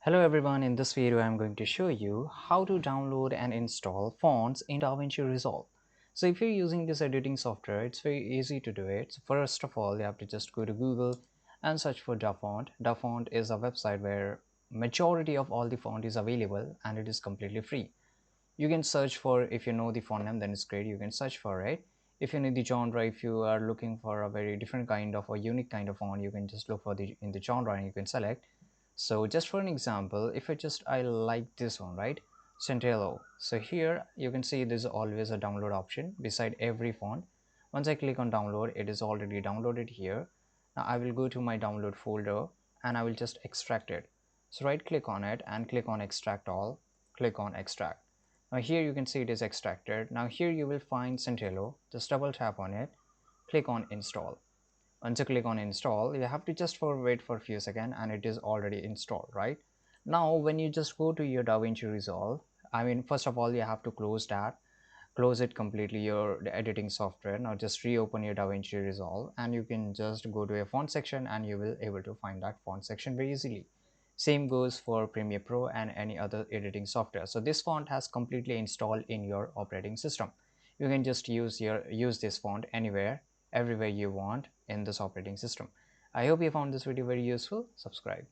Hello everyone, in this video I'm going to show you how to download and install fonts in Davinci Resolve. So if you're using this editing software, it's very easy to do it. So first of all, you have to just go to Google and search for DaFont. DaFont is a website where majority of all the font is available and it is completely free. You can search for, if you know the font name, then it's great, you can search for it. If you need the genre, if you are looking for a very different kind of or unique kind of font, you can just look for the in the genre and you can select. So just for an example, if I like this one, right, Centello. So here you can see there's always a download option beside every font. Once I click on download, it is already downloaded here. Now I will go to my download folder and I will just extract it. So right click on it and click on extract all, click on extract. Now here you can see it is extracted. Now here you will find Centello. Just double tap on it, click on install. Once you click on install, you have to just wait for a few seconds and it is already installed. Right now, when you just go to your DaVinci Resolve, first of all you have to close it completely, your editing software. Now just reopen your DaVinci Resolve and you can just go to a font section and you will able to find that font section very easily. Same goes for Premiere Pro and any other editing software. So this font has completely installed in your operating system. You can just use this font anywhere, everywhere you want in this operating system. I hope you found this video very useful. Subscribe.